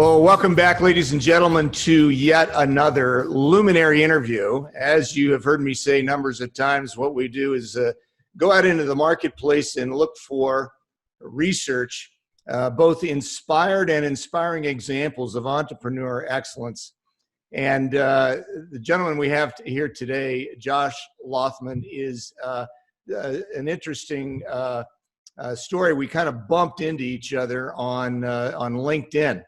Well, welcome back, ladies and gentlemen, to yet another Luminary interview. As you have heard me say numbers of times, what we do is go out into the marketplace and look for research, both inspired and inspiring examples of entrepreneur excellence. And the gentleman we have here today, Josh Lothman, is an interesting story. We kind of bumped into each other on LinkedIn.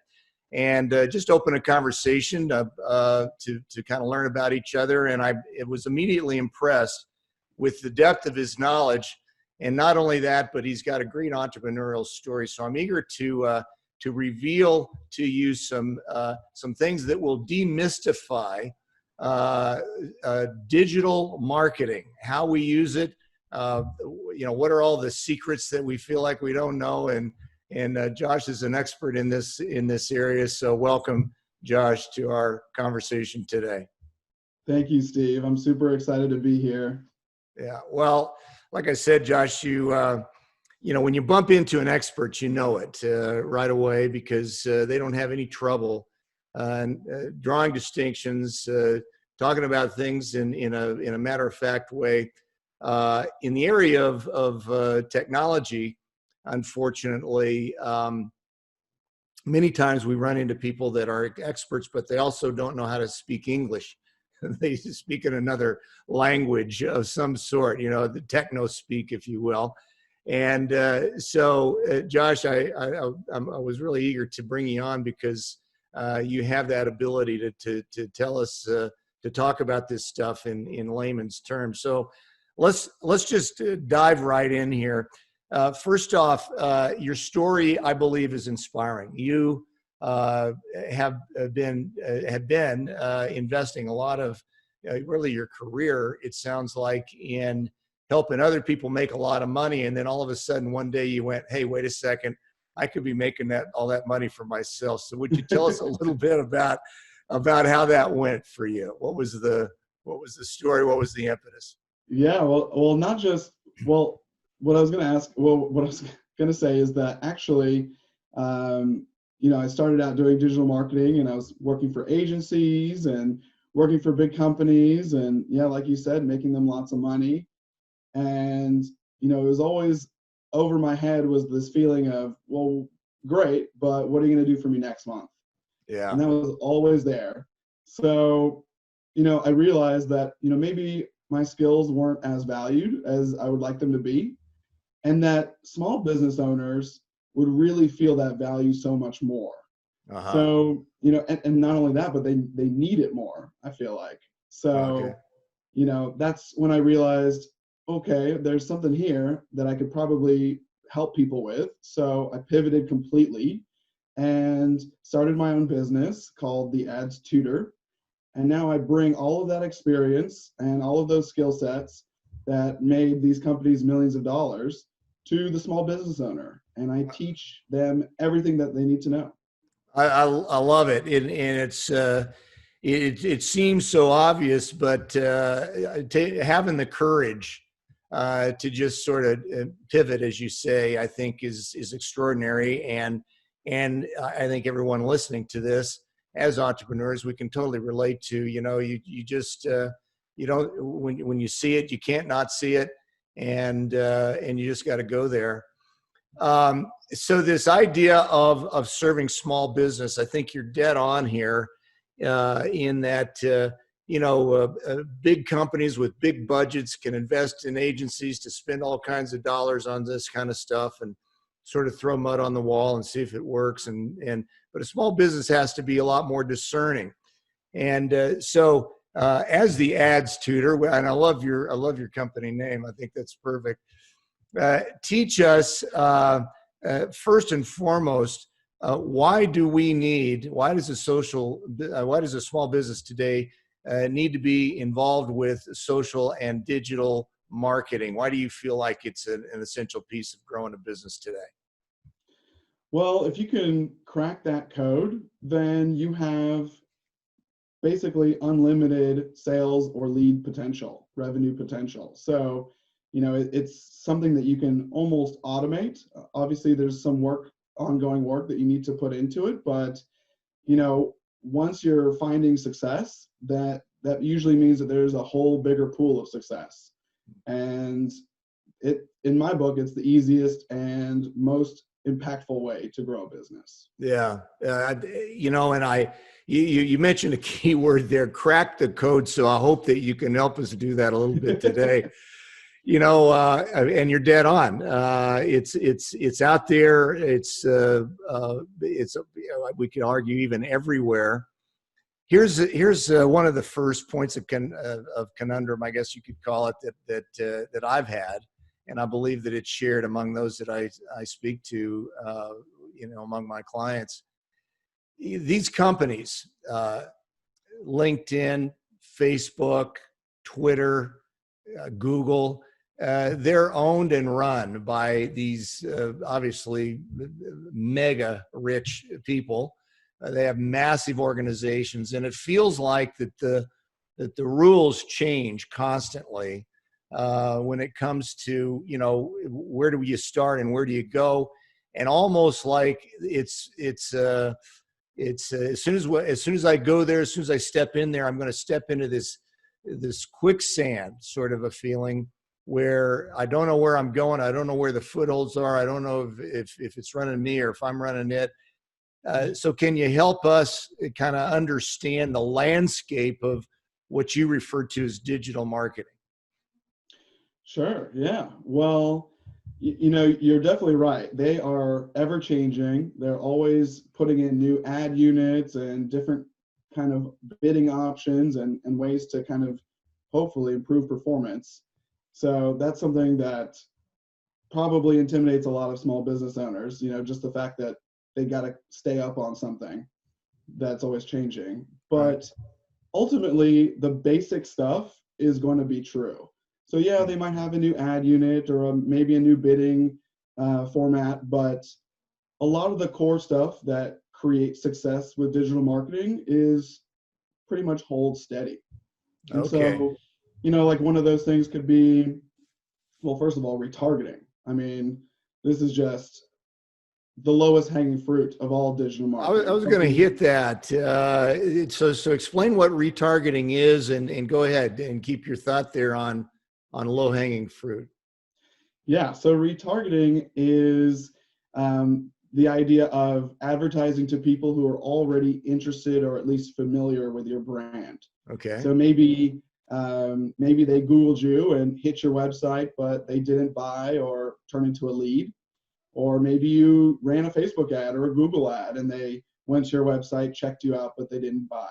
And just open a conversation to kind of learn about each other. And I was immediately impressed with the depth of his knowledge. And not only that, but he's got a great entrepreneurial story. So I'm eager to reveal to you some things that will demystify digital marketing, how we use it. What are all the secrets that we feel like we don't know? And Josh is an expert in this area. So welcome, Josh, to our conversation today. Thank you, Steve. I'm super excited to be here. Yeah. Well, like I said, Josh, when you bump into an expert, you know it right away because they don't have any trouble drawing distinctions, talking about things in a matter-of-fact way. In the area of technology, unfortunately, many times we run into people that are experts, but they also don't know how to speak English. They speak in another language of some sort, the techno speak, if you will. And so, Josh, I was really eager to bring you on because you have that ability to tell us, to talk about this stuff in layman's terms. So let's just dive right in here. First off, your story, I believe, is inspiring. You have been investing a lot of really your career, it sounds like, in helping other people make a lot of money. And then all of a sudden, one day you went, hey, wait a second, I could be making all that money for myself. So would you tell us a little bit about how that went for you? What was the story? What was the impetus? Yeah, well, not just, what I was going to say is that actually, I started out doing digital marketing and I was working for agencies and working for big companies and, like you said, making them lots of money. And, it was always over my head was this feeling of, well, great, but what are you going to do for me next month? Yeah. And that was always there. So, I realized that, maybe my skills weren't as valued as I would like them to be. And that small business owners would really feel that value so much more. Uh-huh. So, and not only that, but they need it more, I feel like. So, okay. That's when I realized, okay, there's something here that I could probably help people with. So I pivoted completely and started my own business called the Ads Tutor. And now I bring all of that experience and all of those skill sets that made these companies millions of dollars to the small business owner, and I teach them everything that they need to know. I love it, and it's it seems so obvious, but having the courage to just sort of pivot, as you say, I think is extraordinary, and I think everyone listening to this as entrepreneurs, we can totally relate to. You just you don't when you see it, you can't not see it. And you just got to go there. So this idea of serving small business, I think you're dead on here in that, big companies with big budgets can invest in agencies to spend all kinds of dollars on this kind of stuff and sort of throw mud on the wall and see if it works. But a small business has to be a lot more discerning. And so as the Ads Tutor, and I love your company name. I think that's perfect. Teach us first and foremost, why does a small business today need to be involved with social and digital marketing? Why do you feel like it's an essential piece of growing a business today? Well, if you can crack that code, then you have basically unlimited sales or lead potential, revenue potential. So, it's something that you can almost automate. Obviously, there's some ongoing work that you need to put into it, but once you're finding success, that usually means that there's a whole bigger pool of success. And in my book, it's the easiest and most impactful way to grow a business. Yeah. And you mentioned a key word there, crack the code. So I hope that you can help us do that a little bit today. And you're dead on. It's out there. We could argue even everywhere. Here's one of the first points of conundrum, I guess you could call it, that I've had, and I believe that it's shared among those that I speak to, among my clients. These companies, LinkedIn, Facebook, Twitter, Google, they're owned and run by these obviously mega rich people. They have massive organizations, and it feels like that the rules change constantly when it comes to where do you start and where do you go, and almost like it's as soon as I go there, as soon as I step in there, I'm going to step into this quicksand sort of a feeling where I don't know where I'm going. I don't know where the footholds are. I don't know if it's running me or if I'm running it. So can you help us kind of understand the landscape of what you refer to as digital marketing? Sure. Yeah. Well, you're definitely right. They are ever changing. They're always putting in new ad units and different kind of bidding options and ways to kind of hopefully improve performance. So that's something that probably intimidates a lot of small business owners, just the fact that they got to stay up on something that's always changing. But ultimately, the basic stuff is going to be true. So yeah, they might have a new ad unit or maybe a new bidding format, but a lot of the core stuff that creates success with digital marketing is pretty much hold steady. And so, like one of those things could be, well, first of all, retargeting. I mean, this is just the lowest hanging fruit of all digital marketing. I was going to hit that. So explain what retargeting is, and go ahead and keep your thought there on low hanging fruit. Yeah. So retargeting is the idea of advertising to people who are already interested or at least familiar with your brand. Okay. So maybe they Googled you and hit your website, but they didn't buy or turn into a lead. Or maybe you ran a Facebook ad or a Google ad and they went to your website, checked you out, but they didn't buy.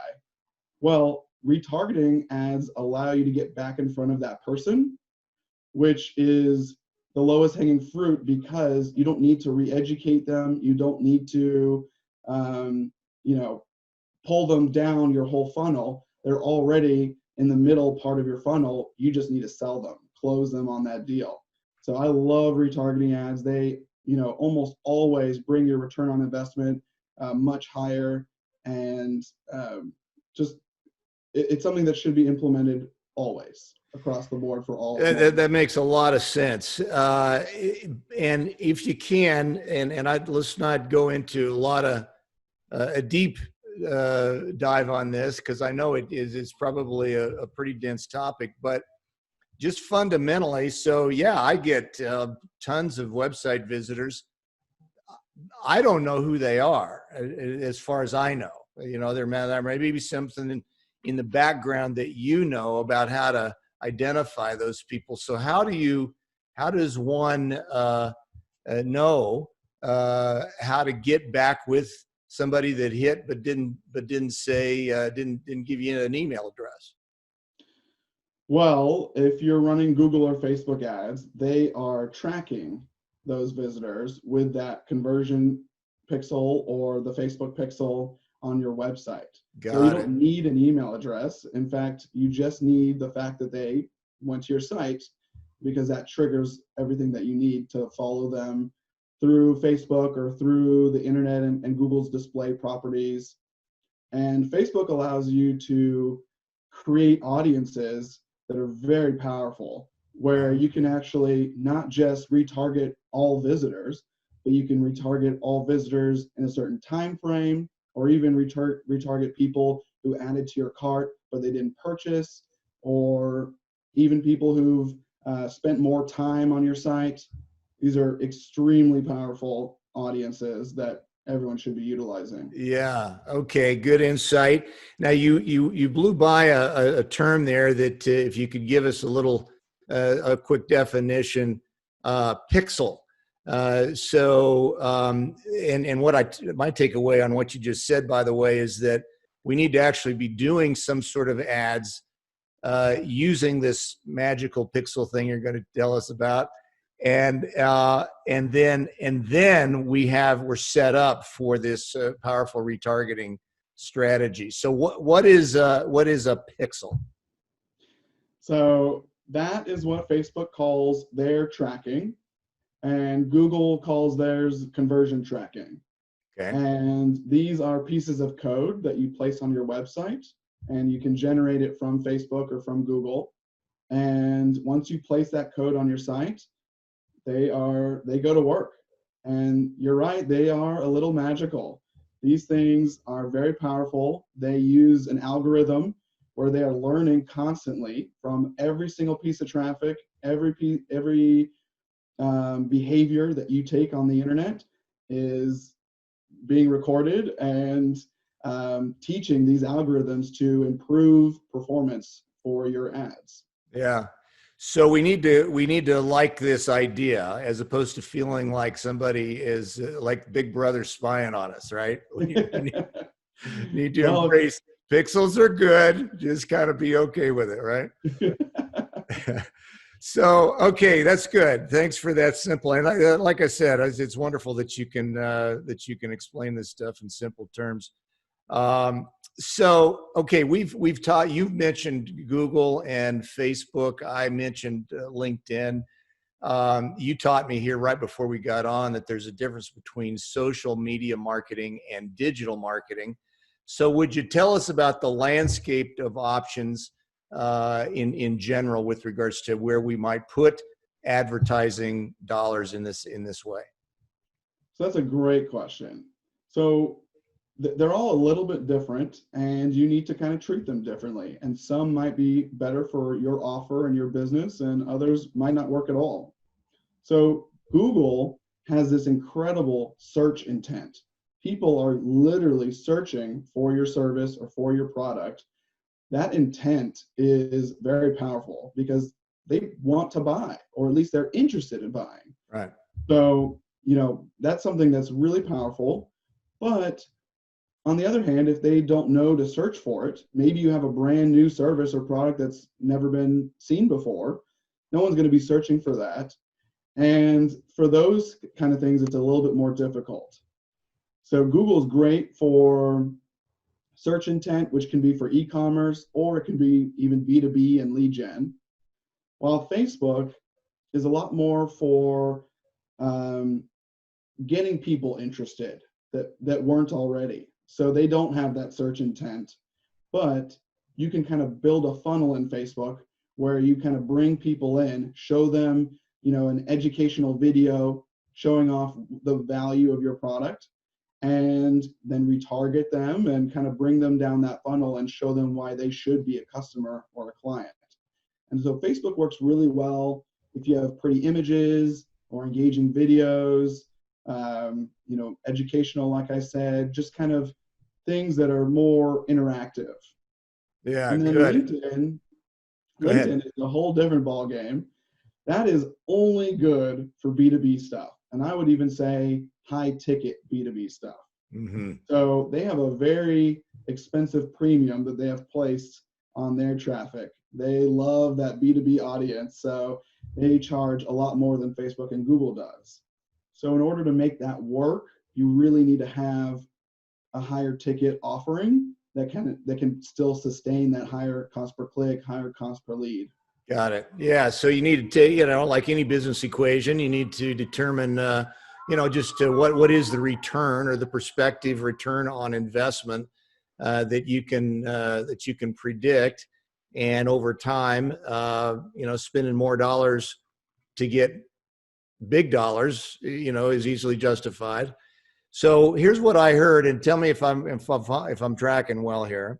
Well, retargeting ads allow you to get back in front of that person, which is the lowest hanging fruit because you don't need to re-educate them. You don't need to, pull them down your whole funnel. They're already in the middle part of your funnel. You just need to sell them, close them on that deal. So I love retargeting ads. They almost always bring your return on investment much higher, and it's something that should be implemented always across the board for all. That makes a lot of sense. And if you can, let's not go into a lot of a deep dive on this, because I know it's probably a pretty dense topic, but just fundamentally. So yeah, I get tons of website visitors. I don't know who they are as far as I know. There may be something in the background that about how to identify those people. So how does one know how to get back with somebody that hit but didn't give you an email address? Well, if you're running Google or Facebook ads, they are tracking those visitors with that conversion pixel or the Facebook pixel on your website. So you don't need an email address. In fact, you just need the fact that they went to your site, because that triggers everything that you need to follow them through Facebook or through the internet and Google's display properties. And Facebook allows you to create audiences that are very powerful, where you can actually not just retarget all visitors, but you can retarget all visitors in a certain time frame or even retarget people who added to your cart but they didn't purchase, or even people who've spent more time on your site. These are extremely powerful audiences that everyone should be utilizing. Yeah. Okay. Good insight. Now you blew by a term there that if you could give us a quick definition, pixel. And what my takeaway on what you just said, by the way, is that we need to actually be doing some sort of ads using this magical pixel thing you're going to tell us about, and then we're set up for this powerful retargeting strategy. So what is a pixel? So that is what Facebook calls their tracking, and Google calls theirs conversion tracking. Okay. And these are pieces of code that you place on your website, and you can generate it from Facebook or from Google. And once you place that code on your site, they go to work. And you're right, they are a little magical. These things are very powerful. They use an algorithm where they are learning constantly from every single piece of traffic, every behavior that you take on the internet is being recorded, and teaching these algorithms to improve performance for your ads. Yeah. So we need to like this idea, as opposed to feeling like somebody is like Big Brother spying on us, right? We need to Well, embrace pixels are good. Just kind of be okay with it, right? So, okay, that's good. Thanks for that simple. And like I said, it's wonderful that you can explain this stuff in simple terms. So, okay, you've mentioned Google and Facebook. I mentioned LinkedIn. You taught me here right before we got on that there's a difference between social media marketing and digital marketing. So would you tell us about the landscape of options in general with regards to where we might put advertising dollars in this way? So that's a great question. So they're all a little bit different, and you need to kind of treat them differently. And some might be better for your offer and your business, and others might not work at all. So Google has this incredible search intent. People are literally searching for your service or for your product. That intent is very powerful because they want to buy, or at least they're interested in buying. Right. So, that's something that's really powerful. But on the other hand, if they don't know to search for it, maybe you have a brand new service or product that's never been seen before. No one's going to be searching for that. And for those kind of things, it's a little bit more difficult. So Google's great for search intent, which can be for e-commerce, or it can be even B2B and lead gen. While Facebook is a lot more for getting people interested that weren't already. So they don't have that search intent, but you can kind of build a funnel in Facebook where you kind of bring people in, show them, an educational video showing off the value of your product, and then retarget them and kind of bring them down that funnel and show them why they should be a customer or a client. And so Facebook works really well if you have pretty images or engaging videos, educational, like I said, just kind of things that are more interactive. Yeah, and then good. LinkedIn is a whole different ball game. That is only good for B2B stuff. And I would even say high ticket B2B stuff. Mm-hmm. So they have a very expensive premium that they have placed on their traffic. They love that B2B audience. So they charge a lot more than Facebook and Google does. So in order to make that work, you really need to have a higher ticket offering that can still sustain that higher cost per click, higher cost per lead. Got it. Yeah. So you need to, like any business equation, you need to determine, what is the return or the prospective return on investment that you can predict, and over time, spending more dollars to get big dollars, is easily justified. So here's what I heard, and tell me if I'm tracking well here.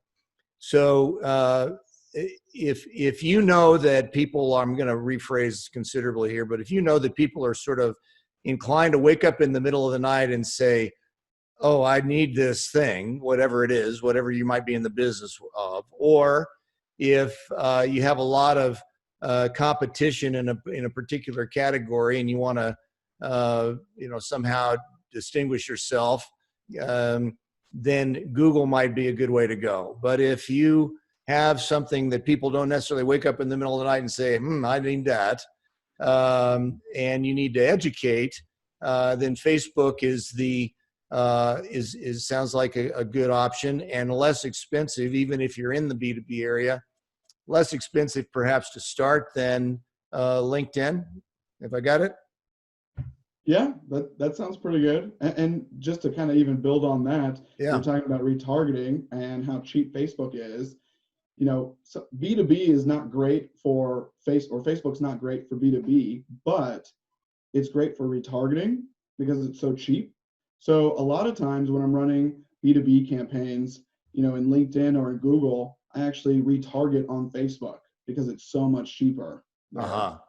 So if you know that people, I'm going to rephrase considerably here, but if you know that people are sort of inclined to wake up in the middle of the night and say, oh, I need this thing, whatever it is, whatever you might be in the business of, or if you have a lot of competition in a particular category and you want to, somehow distinguish yourself, then Google might be a good way to go. But if you have something that people don't necessarily wake up in the middle of the night and say, I need that, and you need to educate, then Facebook is sounds like a good option and less expensive, even if you're in the B2B area, less expensive perhaps to start than LinkedIn. If I got it? Yeah, that sounds pretty good. And just to kind of even build on that, Yeah. we're talking about retargeting and how cheap Facebook is. So B2B is not great for Facebook's not great for B2B, but it's great for retargeting because it's so cheap. So a lot of times when I'm running B2B campaigns, in LinkedIn or in Google, I actually retarget on Facebook because it's so much cheaper there. Uh-huh.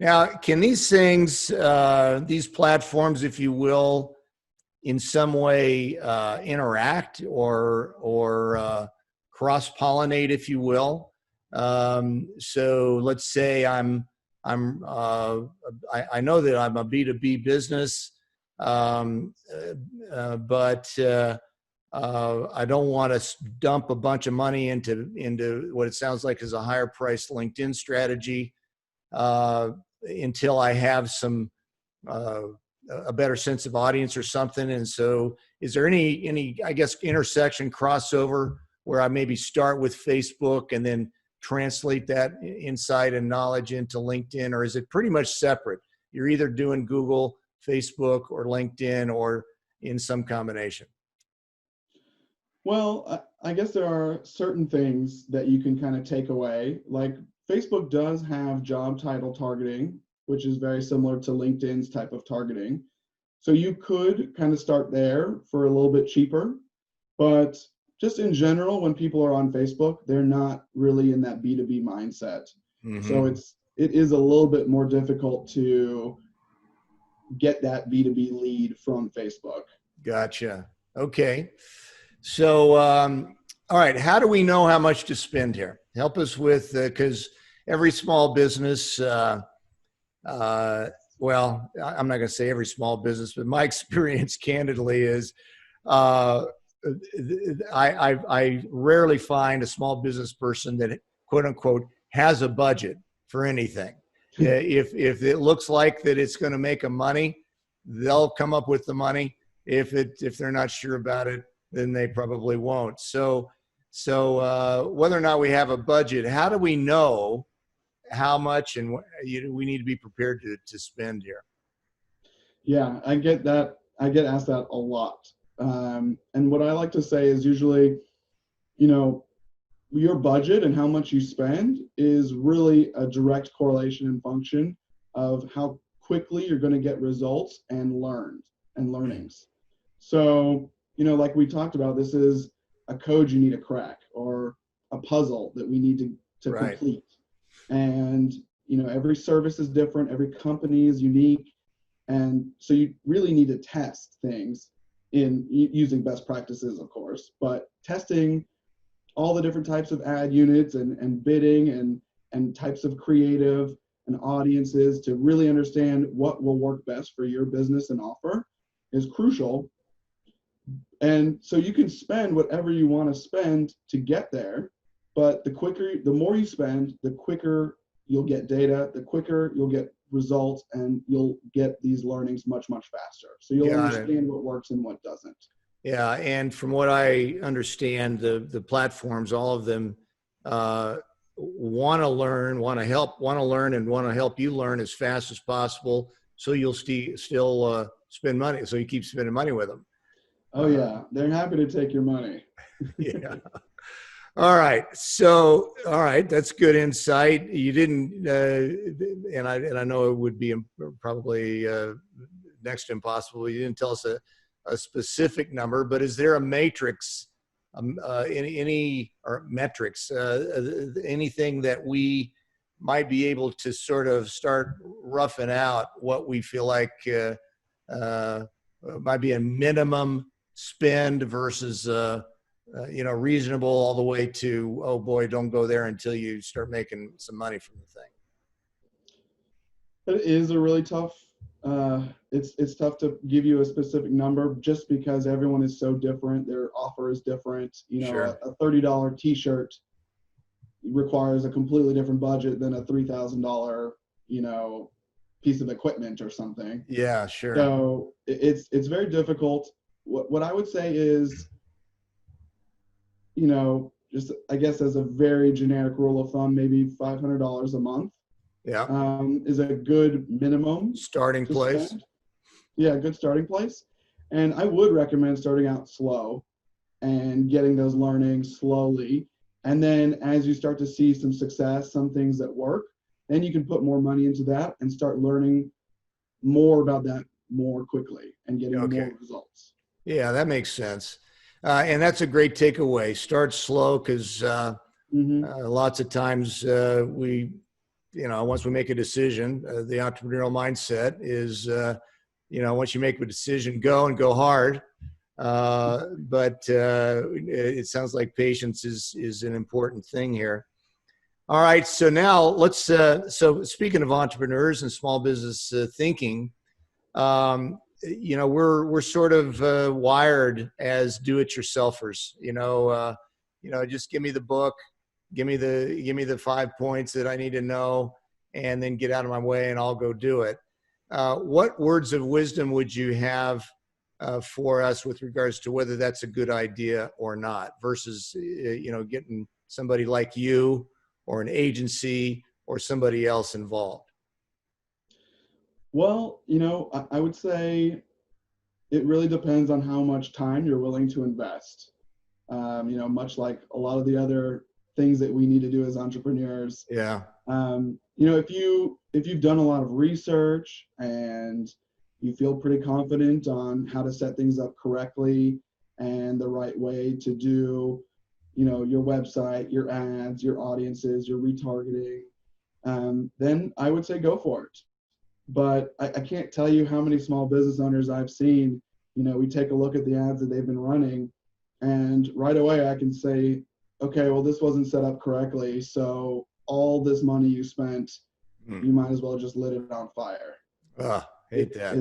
Now, can these things, these platforms, if you will, in some way interact or cross-pollinate, if you will? So let's say I know that I'm a B2B business, but I don't want to dump a bunch of money into what it sounds like is a higher priced LinkedIn strategy until I have a better sense of audience or something. And so is there any, I guess, intersection crossover where I maybe start with Facebook and then translate that insight and knowledge into LinkedIn, or is it pretty much separate? You're either doing Google, Facebook, or LinkedIn, or in some combination? Well, I guess there are certain things that you can kind of take away. Like Facebook does have job title targeting, which is very similar to LinkedIn's type of targeting. So you could kind of start there for a little bit cheaper. But just in general, when people are on Facebook, they're not really in that B2B mindset. Mm-hmm. So it is a little bit more difficult to get that B2B lead from Facebook. Gotcha. Okay. So, all right, how do we know how much to spend here? Help us with, because every small business, well, I'm not going to say every small business, but my experience candidly is I rarely find a small business person that, quote unquote, has a budget for anything. If it looks like that it's going to make them money, they'll come up with the money. If they're not sure about it, then they probably won't. So whether or not we have a budget, how do we know how much and we need to be prepared to spend here? Yeah, I get that. I get asked that a lot. And what I like to say is usually, your budget and how much you spend is really a direct correlation and function of how quickly you're going to get results and learnings. So, like we talked about, this is a code you need to crack or a puzzle that we need to right. complete. And, every service is different. Every company is unique. And so you really need to test things in using best practices, of course, but testing all the different types of ad units and bidding and types of creative and audiences to really understand what will work best for your business and offer is crucial. And so you can spend whatever you want to spend to get there, but the more you spend, the quicker you'll get data, the quicker you'll get results, and you'll get these learnings much, much faster. So you'll understand what works and what doesn't. Yeah, and from what I understand, the platforms, all of them want to learn, and want to help you learn as fast as possible, so you'll still spend money. So you keep spending money with them. Oh yeah, they're happy to take your money. Yeah. All right. So, all right, that's good insight. You didn't, and I know it would be probably next to impossible. You didn't tell us a specific number, but is there a matrix, any or metrics, anything that we might be able to sort of start roughing out what we feel like might be a minimum spend versus reasonable, all the way to, oh boy, don't go there until you start making some money from the thing? It is a really tough. It's tough to give you a specific number just because everyone is so different. Their offer is different. Sure. A $30 T-shirt requires a completely different budget than a $3,000 piece of equipment or something. Yeah, sure. So it's very difficult. What I would say is, just I guess as a very generic rule of thumb, maybe $500 a month. Yeah. Is a good minimum Starting place. spend. Yeah, good starting place. And I would recommend starting out slow and getting those learnings slowly. And then as you start to see some success, some things that work, then you can put more money into that and start learning more about that more quickly and getting more results. Yeah, that makes sense. And that's a great takeaway. Start slow, because lots of times once we make a decision, the entrepreneurial mindset is, once you make a decision, go and go hard. But it sounds like patience is an important thing here. All right. So now let's, so speaking of entrepreneurs and small business thinking, we're sort of wired as do-it-yourselfers, just give me the book, give me the 5 points that I need to know, and then get out of my way and I'll go do it. What words of wisdom would you have for us with regards to whether that's a good idea or not, versus, getting somebody like you or an agency or somebody else involved? Well, I would say it really depends on how much time you're willing to invest. Much like a lot of the other things that we need to do as entrepreneurs. Yeah. If you've done a lot of research and you feel pretty confident on how to set things up correctly and the right way to do, your website, your ads, your audiences, your retargeting, then I would say go for it. But I can't tell you how many small business owners I've seen, we take a look at the ads that they've been running, and right away I can say, okay, well, this wasn't set up correctly. So all this money you spent, you might as well just lit it on fire. Hate that.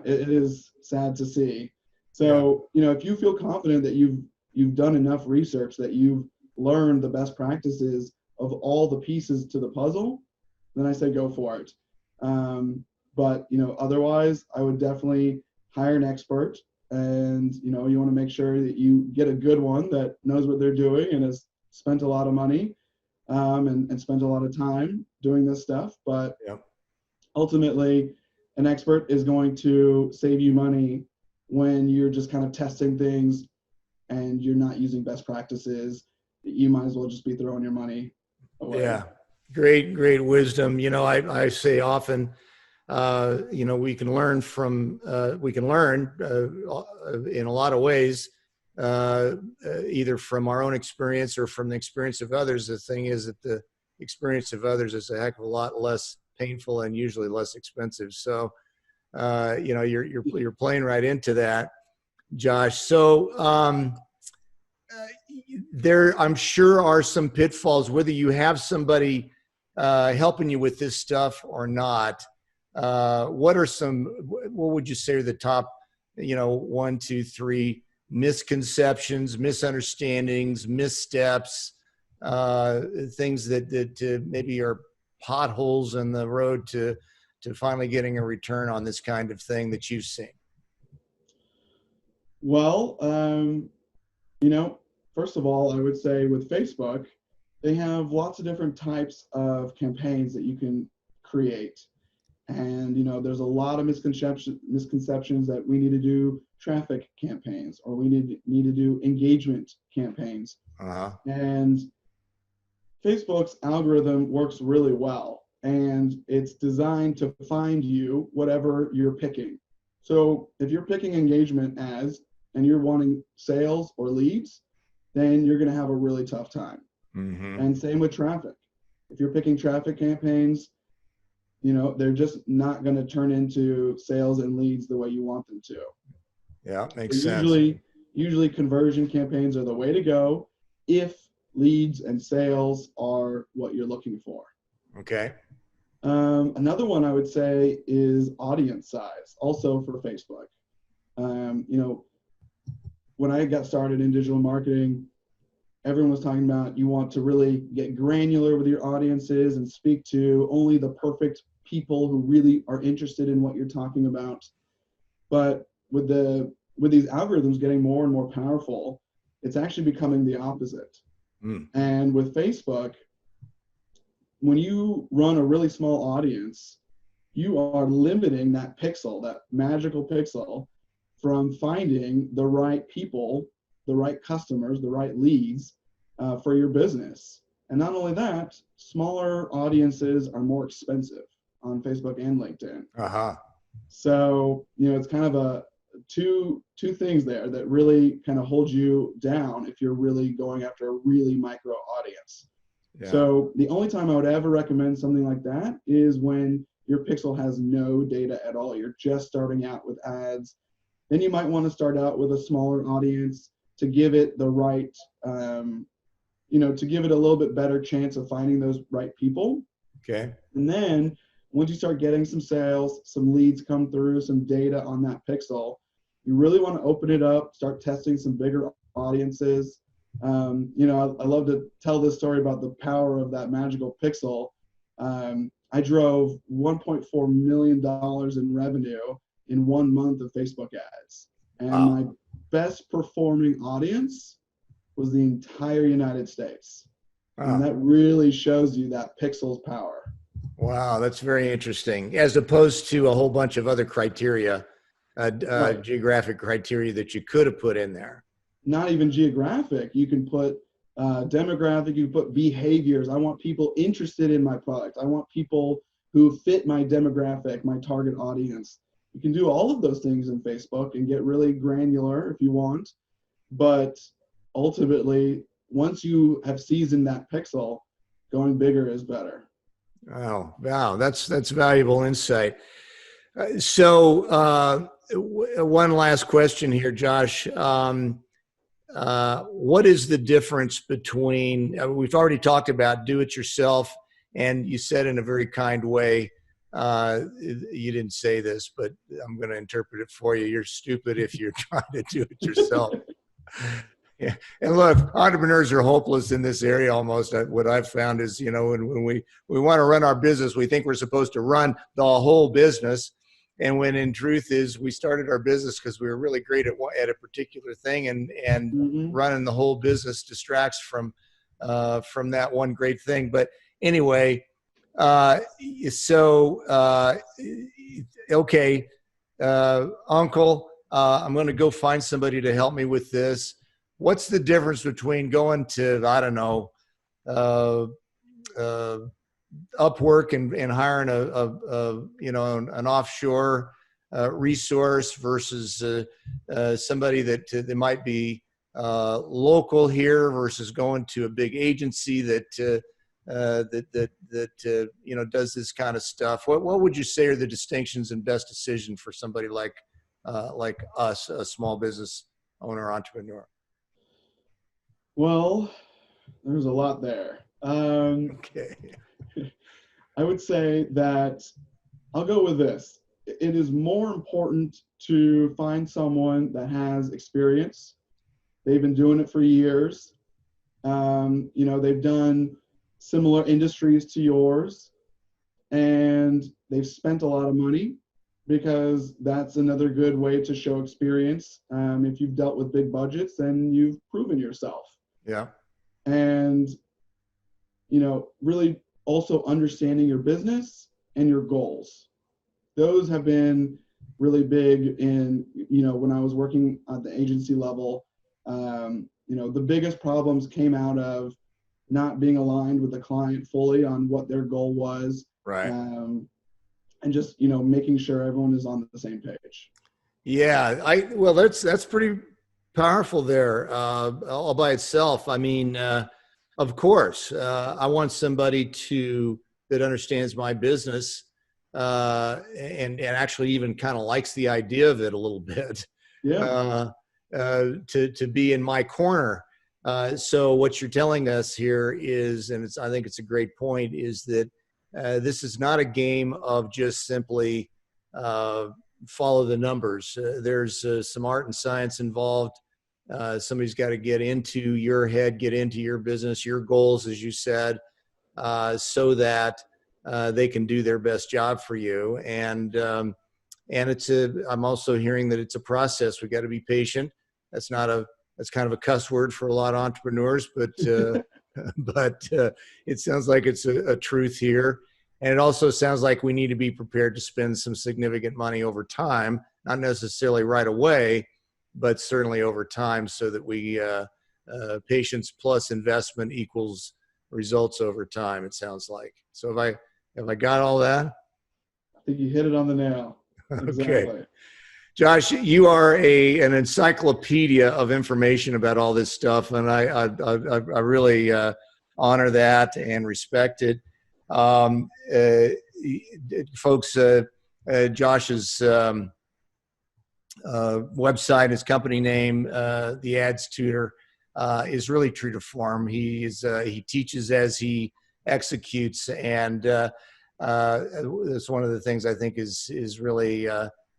It is sad to see. So, if you feel confident that you've done enough research, that you've learned the best practices of all the pieces to the puzzle, then I say go for it. But otherwise, I would definitely hire an expert, and you want to make sure that you get a good one that knows what they're doing and has spent a lot of money and spent a lot of time doing this stuff. But ultimately, an expert is going to save you money when you're just kind of testing things and you're not using best practices. You might as well just be throwing your money away. Yeah. Great wisdom. I say often, we can learn in a lot of ways, either from our own experience or from the experience of others. The thing is that the experience of others is a heck of a lot less painful and usually less expensive. So, you're playing right into that, Josh. So, there, I'm sure, are some pitfalls, whether you have somebody helping you with this stuff or not. What would you say are the top, 1, 2, 3 misconceptions, misunderstandings, missteps, things that maybe are potholes in the road to finally getting a return on this kind of thing that you've seen? Well, first of all, I would say with Facebook, they have lots of different types of campaigns that you can create. And, there's a lot of misconceptions that we need to do traffic campaigns, or we need to do engagement campaigns. And Facebook's algorithm works really well, and it's designed to find you whatever you're picking. So if you're picking engagement ads and you're wanting sales or leads, then you're going to have a really tough time. Mm-hmm. And same with traffic. If you're picking traffic campaigns, they're just not going to turn into sales and leads the way you want them to. Yeah, So makes sense. usually conversion campaigns are the way to go if leads and sales are what you're looking for. Okay. Another one I would say is audience size, also for Facebook. When I got started in digital marketing, everyone was talking about you want to really get granular with your audiences and speak to only the perfect people who really are interested in what you're talking about. But with these algorithms getting more and more powerful, it's actually becoming the opposite. And with Facebook, when you run a really small audience, you are limiting that pixel, that magical pixel, from finding the right people, the right customers, the right leads for your business. And not only that, smaller audiences are more expensive on Facebook and LinkedIn. Uh-huh. So, it's kind of a two things there that really kind of hold you down if you're really going after a really micro audience. Yeah. So the only time I would ever recommend something like that is when your pixel has no data at all. You're just starting out with ads. Then you might want to start out with a smaller audience to give it the right, to give it a little bit better chance of finding those right people. Okay. And then once you start getting some sales, some leads come through, some data on that pixel, you really want to open it up, start testing some bigger audiences. I love to tell this story about the power of that magical pixel. I drove $1.4 million in revenue in 1 month of Facebook ads. And Wow. my best performing audience was the entire United States. And that really shows you that pixel's power. Wow, that's very interesting. As opposed to a whole bunch of other criteria, Right. geographic criteria that you could have put in there. Not even geographic. You can put demographic, you can put behaviors. I want people interested in my product. I want people who fit my demographic, my target audience. You can do all of those things in Facebook and get really granular if you want. But ultimately, once you have seasoned that pixel, going bigger is better. Oh, wow, that's valuable insight. So one last question here, Josh. What is the difference between, we've already talked about do it yourself, and you said in a very kind way, you didn't say this, but I'm going to interpret it for you. You're stupid if you're trying to do it yourself. Yeah. And look, entrepreneurs are hopeless in this area almost. What I've found is, when we want to run our business, we think we're supposed to run the whole business. And when in truth is we started our business because we were really great at a particular thing, and running the whole business distracts from that one great thing. But anyway, okay, Uncle, I'm going to go find somebody to help me with this. What's the difference between going to, I don't know, Upwork and hiring an offshore resource versus somebody that might be local here versus going to a big agency that does this kind of stuff? What would you say are the distinctions and best decision for somebody like us, a small business owner entrepreneur? Well, there's a lot there. Okay. I would say that I'll go with this. It is more important to find someone that has experience. They've been doing it for years. They've done similar industries to yours, and they've spent a lot of money, because that's another good way to show experience. If you've dealt with big budgets, then you've proven yourself. Yeah. And, really also understanding your business and your goals. Those have been really big in, when I was working at the agency level. The biggest problems came out of not being aligned with the client fully on what their goal was. Right. And just, making sure everyone is on the same page. Yeah, well, that's pretty powerful there, all by itself. I mean, of course, I want somebody that understands my business, and actually even kind of likes the idea of it a little bit, Yeah. uh, to be in my corner. So what you're telling us here is, and I think it's a great point, is that this is not a game of just simply follow the numbers. There's some art and science involved. Somebody's got to get into your head, get into your business, your goals, as you said, so that they can do their best job for you. And I'm also hearing that it's a process. We got to be patient. That's kind of a cuss word for a lot of entrepreneurs, but it sounds like it's a truth here. And it also sounds like we need to be prepared to spend some significant money over time, not necessarily right away, but certainly over time, so that we patience plus investment equals results over time, it sounds like. So have I got all that? I think you hit it on the nail. Exactly. Okay. Josh, you are an encyclopedia of information about all this stuff, and I really honor that and respect it. Folks, Josh's website, his company name, the Ads Tutor, is really true to form. He teaches as he executes, and that's one of the things I think is really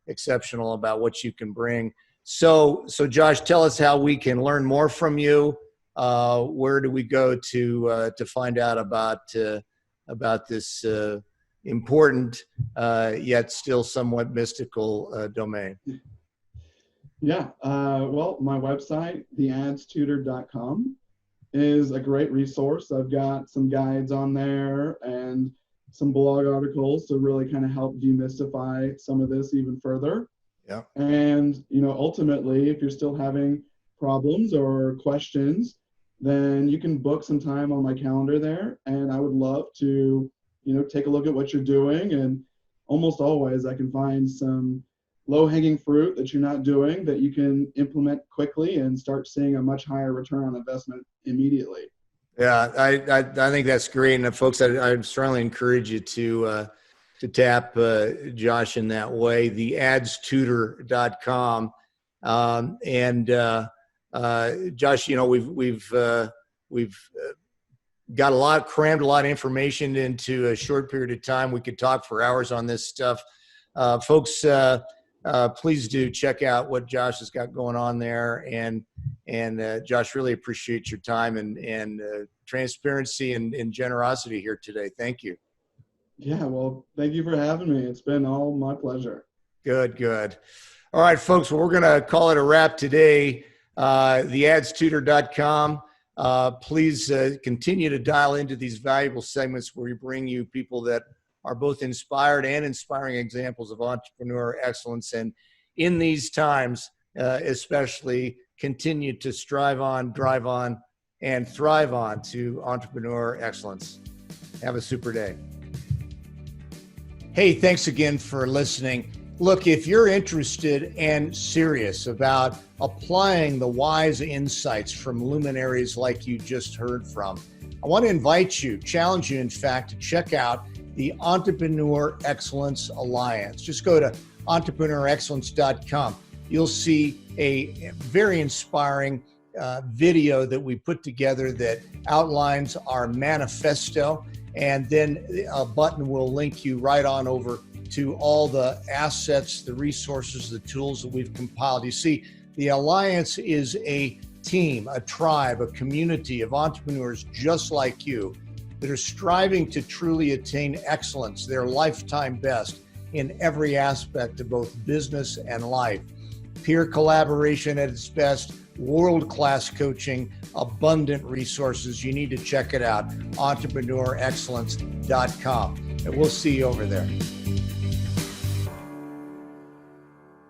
exceptional about what you can bring. So Josh, tell us how we can learn more from you. Where do we go to find out about this important yet still somewhat mystical domain? Yeah. Well, my website, theadstutor.com, is a great resource. I've got some guides on there and some blog articles to really kind of help demystify some of this even further. Yeah. And, ultimately, if you're still having problems or questions, then you can book some time on my calendar there. And I would love to, take a look at what you're doing. And almost always I can find some low-hanging fruit that you're not doing that you can implement quickly and start seeing a much higher return on investment immediately. Yeah, I think that's great, and folks, I strongly encourage you to tap Josh in that way. Theadstutor.com, and Josh, we've got crammed a lot of information into a short period of time. We could talk for hours on this stuff, folks. Please do check out what Josh has got going on there, and Josh, really appreciate your time and transparency and generosity here today. Thank you. Yeah, well, thank you for having me. It's been all my pleasure. Good. All right, folks, well, we're going to call it a wrap today. Theadstutor.com. Please continue to dial into these valuable segments where we bring you people that are both inspired and inspiring examples of entrepreneur excellence. And in these times, especially, continue to strive on, drive on, and thrive on to entrepreneur excellence. Have a super day. Hey, thanks again for listening. Look, if you're interested and serious about applying the wise insights from luminaries like you just heard from, I want to invite you, challenge you, in fact, to check out the Entrepreneur Excellence Alliance. Just go to entrepreneurexcellence.com. You'll see a very inspiring video that we put together that outlines our manifesto, and then a button will link you right on over to all the assets, the resources, the tools that we've compiled. You see, the Alliance is a team, a tribe, a community of entrepreneurs just like you that are striving to truly attain excellence, their lifetime best in every aspect of both business and life. Peer collaboration at its best, world-class coaching, abundant resources. You need to check it out, entrepreneurexcellence.com. And we'll see you over there.